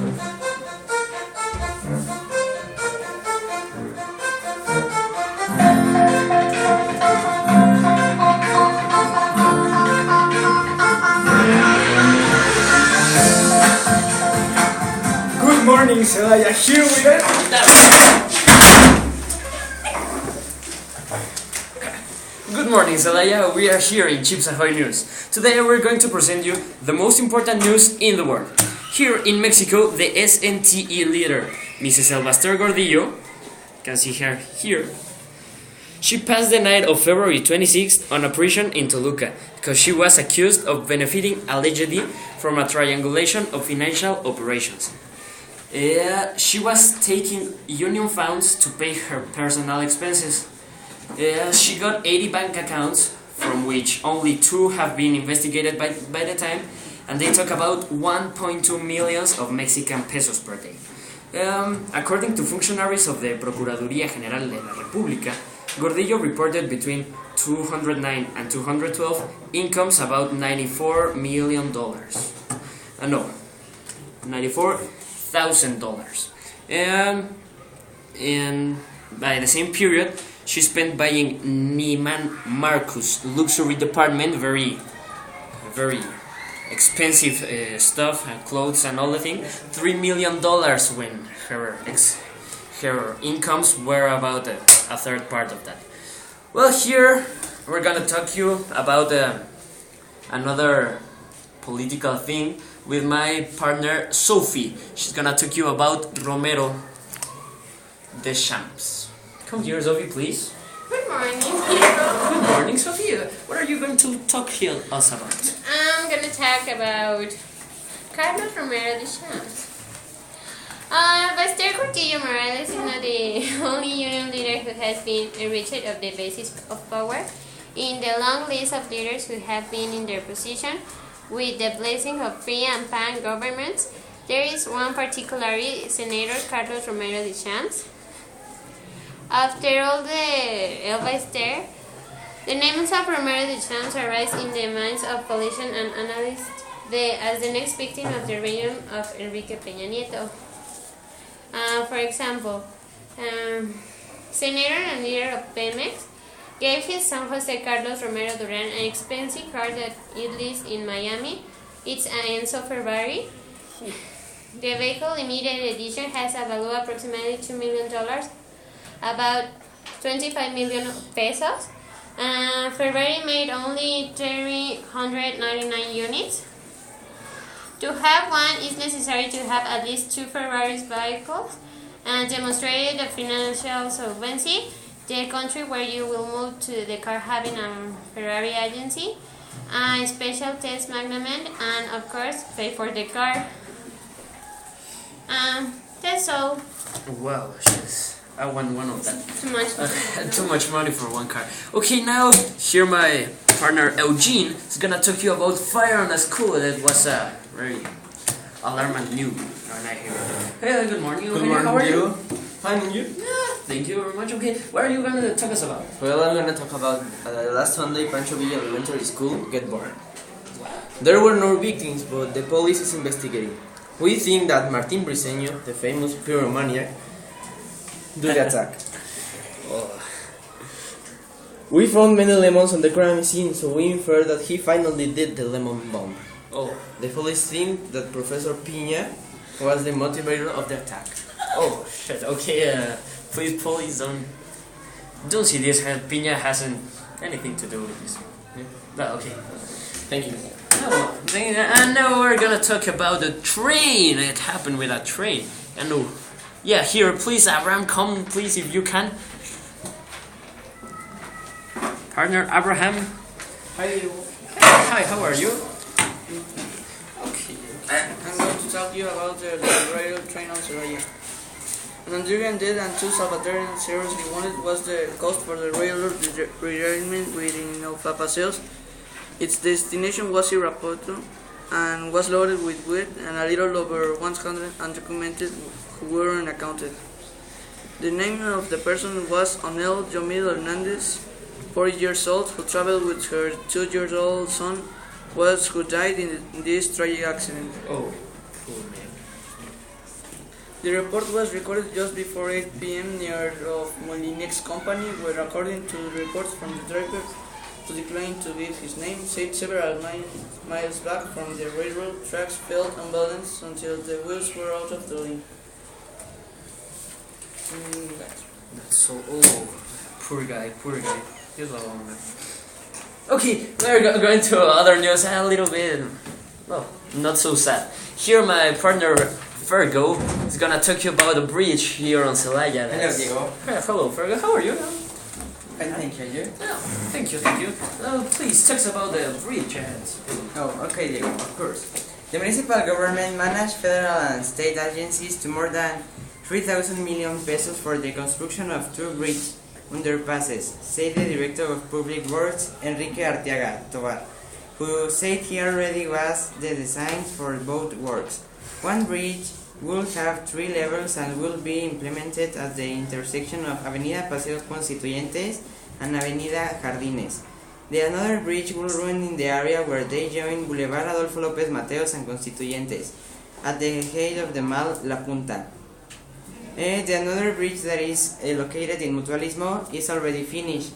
Good morning, Celaya. Here we are. Good morning, Celaya. We are here in Chips Ahoy News. Today we're going to present you the most important news in the world. Here in Mexico, the SNTE leader, Mrs. Elbaster Gordillo, you can see her here. She passed the night of February 26th on a prison in Toluca because she was accused of benefiting allegedly from a triangulation of financial operations. She was taking union funds to pay her personal expenses. She got 80 bank accounts, from which only 2 have been investigated by the time, and they talk about 1.2 millions of Mexican pesos per day. According to functionaries of the Procuraduría General de la República, Gordillo reported between 209 and 212 incomes about $94 million. $94,000. And by the same period, she spent buying Neiman Marcus luxury department, very expensive stuff, clothes and all the thing, $3 million when her incomes were about a third part of that. Well, here we're gonna talk to you about another political thing with my partner Sophie. She's gonna talk to you about Romero Deschamps. Come here, Sophie, please. Good morning, Pedro. Good morning, Sophie. What are you going to talk to us about? I'm going to talk about Carlos Romero Deschamps. Baster Cortillo Morales is not the only union leader who has been enriched of the basis of power. In the long list of leaders who have been in their position with the blessing of free and pan governments, there is one particularly, Senator Carlos Romero Deschamps. After all the Elbaster, the names of Romero Deschamps arise in the minds of politicians and analysts as the next victim of the reign of Enrique Peña Nieto. For example, Senator and leader of Pemex gave his son Jose Carlos Romero Duran an expensive car that it leased in Miami. It's an Enzo Ferrari. The vehicle limited edition has a value of approximately $2 million. About 25 million pesos. Ferrari made only 399 units. To have one, it's necessary to have at least 2 Ferrari vehicles and demonstrate the financial solvency. The country where you will move to, the car having a Ferrari agency, a special test magnet, and of course, pay for the car. That's all. Wow, I want one of that. Too much. Too much money for one car. Okay, now here my partner Eugene is gonna talk to you about fire on a school. That was a very alarming news. Hey, good morning. Good morning, how are you? Fine, and you? Yeah, thank you very much. Okay, what are you gonna talk us about? Well, I'm gonna talk about last Sunday, Pancho Villa Elementary School get burned. There were no victims, but the police is investigating. We think that Martin Briceño, the famous pyromaniac, did the attack. We found many lemons on the crime scene, so we infer that he finally did the lemon bomb. The police think that Professor Piña was the motivator of the attack. Oh shit. Okay, please, police don't see this. Piña hasn't anything to do with this. Yeah? Okay. Thank you. And now we're gonna talk about the train. It happened with a train. And yeah, here, please, Abraham, come, please, if you can. Partner Abraham. Hi, Hi, how are you? okay. I'm going to talk to you about the rail train on Celaya. An Nigerian dead and 2 Salvadorians seriously wounded was the cost for the railroad rearrangement within Papaseos. Its destination was Irapuato and was loaded with wood and a little over 100 undocumented who were unaccounted. The name of the person was Onel Yomil Hernandez, 40 years old, who traveled with her 2-year-old son, who died in this tragic accident. Oh, poor man. The report was recorded just before 8 p.m. near of Molinex company, where according to reports from the driver, who declined to give his name, said several miles back from the railroad tracks felt unbalanced until the wheels were out of the lane. That's so poor guy. He's alone. Okay, we're going to other news a little bit. Well, not so sad. Here, my partner Fergo is gonna talk you about the bridge here on Celaya. Hello, Diego. Hello, Fergo. How are you? Fine, thank you. Oh, thank you. Please tell us about the bridge ahead. Oh, okay, Diego, of course. The municipal government managed federal and state agencies to more than 3,000 million pesos for the construction of 2 bridge underpasses, said the Director of Public Works, Enrique Arteaga Tobar, who said he already was the design for both works. One bridge will have 3 levels and will be implemented at the intersection of Avenida Paseos Constituyentes and Avenida Jardines. The another bridge will run in the area where they join Boulevard Adolfo López Mateos and Constituyentes, at the head of the mall La Punta. The another bridge that is located in Mutualismo is already finished.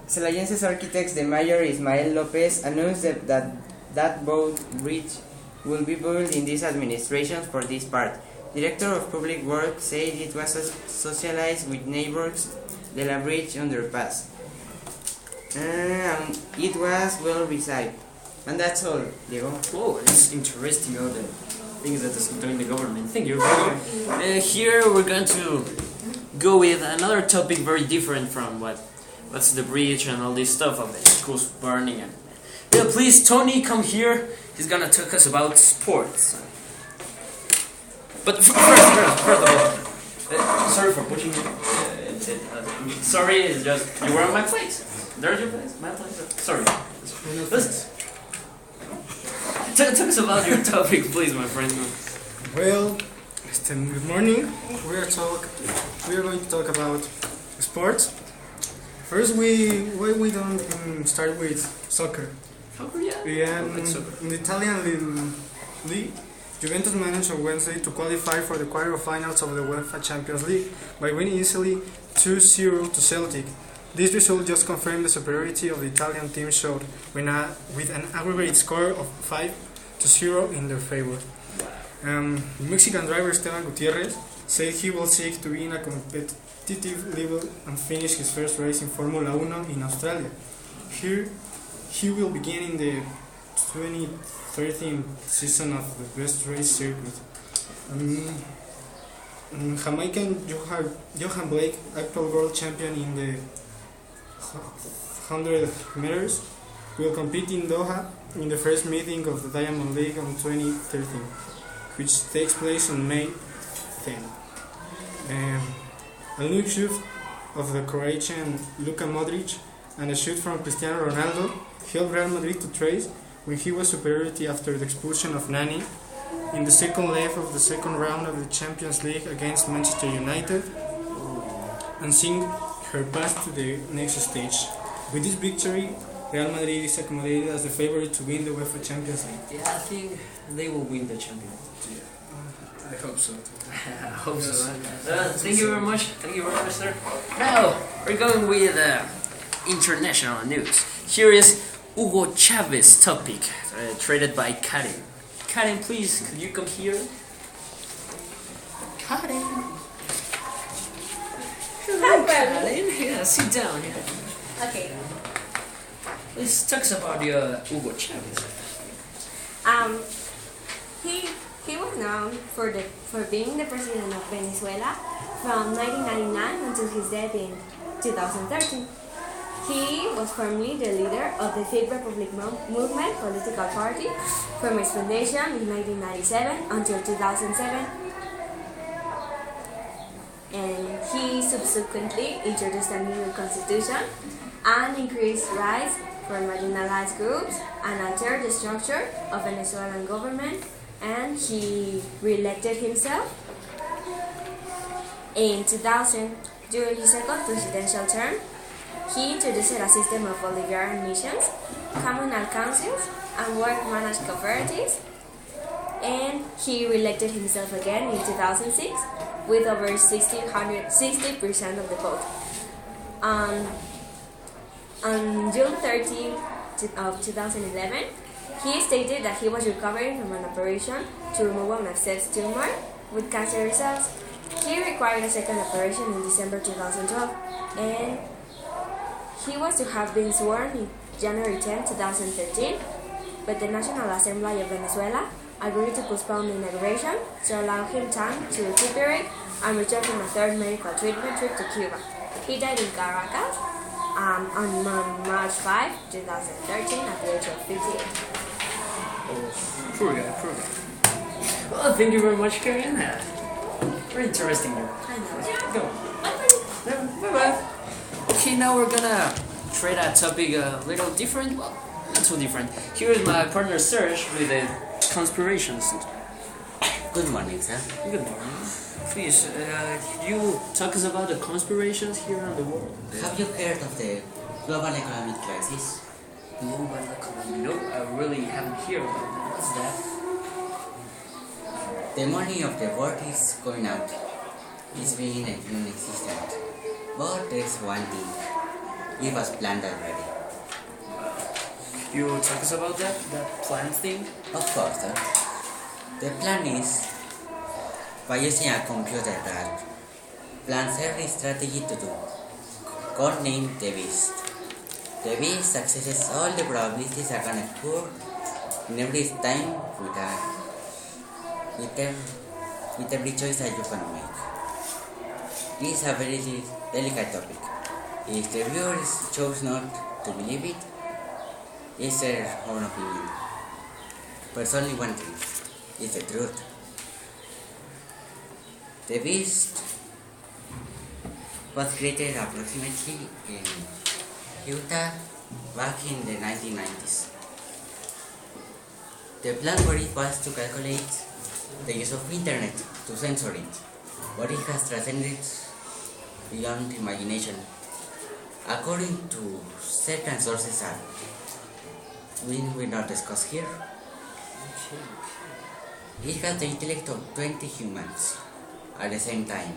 Celayenses architects the Mayor Ismael Lopez announced that both bridges will be built in this administration for this part. Director of Public Works said it was socialized with neighbors de la bridge underpass. It was well received. And that's all, Diego. Oh, it's interesting all the things that is doing the government. Thank you, Fergo. Here we're going to go with another topic very different from what's the bridge and all this stuff of the schools burning. And please, Tony, come here. He's gonna talk us about sports. But first of all, sorry for pushing you. Sorry, it's just you were on my place. There's your place, my place. Sorry. Listen. Tell us about your topic, please, my friend. Well, good morning. We are going to talk about sports. First, why we don't start with soccer? Soccer, yeah. In the Italian league, Juventus managed on Wednesday to qualify for the quarterfinals of the UEFA Champions League by winning easily 2-0 to Celtic. This result just confirmed the superiority of the Italian team showed with an aggregate score of 5-0 in their favor. The Mexican driver Esteban Gutierrez said he will seek to be in a competitive level and finish his first race in Formula 1 in Australia. Here, he will begin in the 2013 season of the best race circuit. Jamaican Johan Blake, actual world champion in the 100 meters, will compete in Doha in the first meeting of the Diamond League on 2013, which takes place on May 10. A new shoot of the Croatian Luka Modric and a shoot from Cristiano Ronaldo helped Real Madrid to trace when he was superiority after the expulsion of Nani in the second leg of the second round of the Champions League against Manchester United, and seeing her path to the next stage. With this victory, Real Madrid is accommodated as the favorite to win the UEFA Champions League. Yeah, I think they will win the champion. I hope so. I hope so. Thank you very much. Thank you very much, sir. Now, we're going with international news. Here is Hugo Chavez topic, traded by Karen. Karen, please, could you come here? Karen. Hello, Karen. Yeah, sit down here. Okay. Please talk about your Hugo Chavez. He was known for being the president of Venezuela from 1999 until his death in 2013. He was formerly the leader of the Fifth Republic movement political party from its foundation in 1997 until 2007. And he subsequently introduced a new constitution and increased rights for marginalized groups and altered the structure of Venezuelan government, and he re-elected himself in 2000. During his second presidential term, he introduced a system of Bolivarian missions, communal councils, and work-managed cooperatives, and he reelected himself again in 2006 with over 60% of the vote. On June 30 of 2011, he stated that he was recovering from an operation to remove an abscess tumor with cancer results. He required a second operation in December 2012, and he was to have been sworn in January 10, 2013, but the National Assembly of Venezuela agreed to postpone the inauguration to allow him time to recuperate and return from a third medical treatment trip to Cuba. He died in Caracas on March 5, 2013 at the age of 58. Oh, poor guy, poor guy. Well, thank you very much, Karen. Very interesting. I know. Go. Bye-bye. Okay, now we're gonna try that topic a little different. Well, not so different. Here is my partner Serge with the conspirations. Good morning, sir. Good morning. Please, you talk us about the conspirations here in the world. Have you heard of the global economic crisis? Global economy. No, I really haven't heard about that. What's that? The money of the world is going out. It's being non-existent. But there's one thing. It was planned already. You talk us about that plan thing? Of course, sir. The plan is by using a computer that plans every strategy to do. Codenamed the Beast. The Beast accesses all the probabilities that can occur in every time with every choice that you can make. This is a very delicate topic. If the viewers chose not to believe it, it's their own opinion. But it's only one thing, it's the truth. The Beast was created approximately in Utah back in the 1990s. The plan for it was to calculate the use of internet to censor it, but it has transcended beyond imagination. According to certain sources that we will not discuss here, it has the intellect of 20 humans at the same time.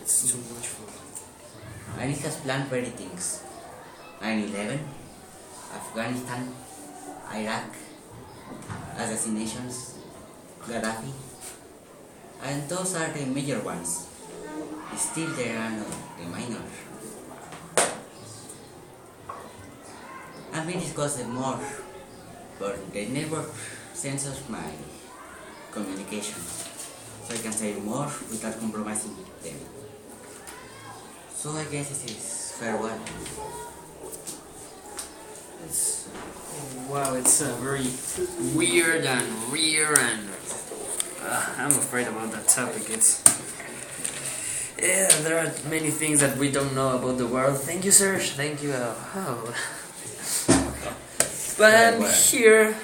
It's too much for me. And it has planned very things. 9/11, Afghanistan, Iraq, assassinations, Gaddafi, and those are the major ones. Still there are the minor. And we discuss them more, but they never censors my communication, so I can say more without compromising them. So I guess it is farewell. Wow, it's very weird and rare, and I'm afraid about that topic. There are many things that we don't know about the world. Thank you, Serge. Thank you. But here,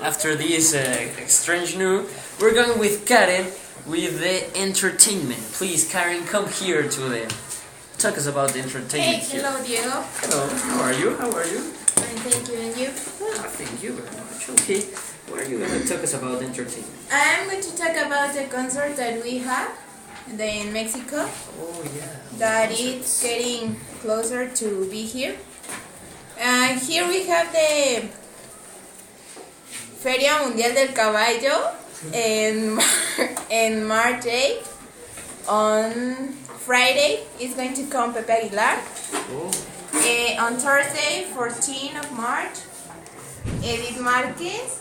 after this strange news, we're going with Karen with the entertainment. Please, Karen, come here to talk us about the entertainment. Hey, hello, Diego. Hello. How are you? Fine, thank you. And you? Thank you very much. Okay. What are you going to talk us about entertainment? I'm going to talk about the concert that we have in Mexico. Oh, yeah. That it's getting closer to be here. Here we have the Feria Mundial del Caballo in March 8. On Friday is going to come Pepe Aguilar. Oh. On Thursday, 14th of March, Edith Marquez.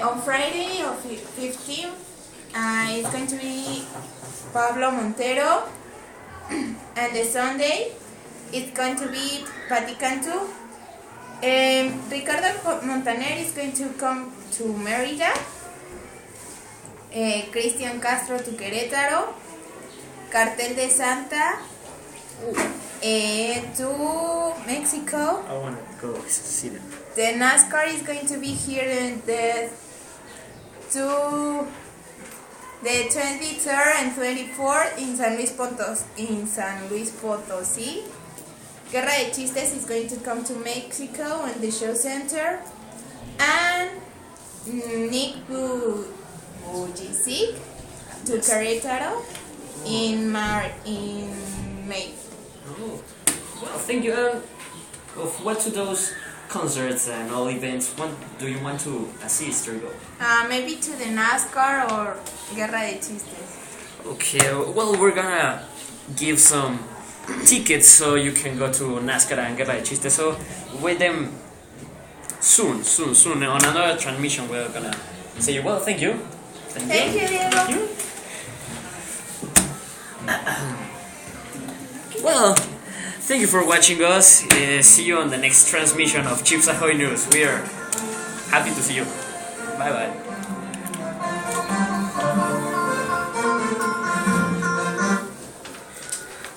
On Friday, of 15th, it's going to be Pablo Montero. And the Sunday, it's going to be Patti Cantu. Ricardo Montaner is going to come to Mérida. Cristian Castro to Querétaro. Cartel de Santa to Mexico. I want to go see them. The NASCAR is going to be here in the 23rd and 24th in San Luis Potosí. Guerra de Chistes is going to come to Mexico in the show center. And Nick Bujicic to Querétaro in May. Oh. Well, thank you. What to those concerts and all events, what do you want to assist or go? Maybe to the NASCAR or Guerra de Chistes. Okay, well, we're gonna give some tickets so you can go to NASCAR and Guerra de Chistes. So with them soon. On another transmission, we're gonna say, well, thank you. Thank you, Diego. Well, thank you for watching us. See you on the next transmission of Chips Ahoy News. We are happy to see you. Bye bye.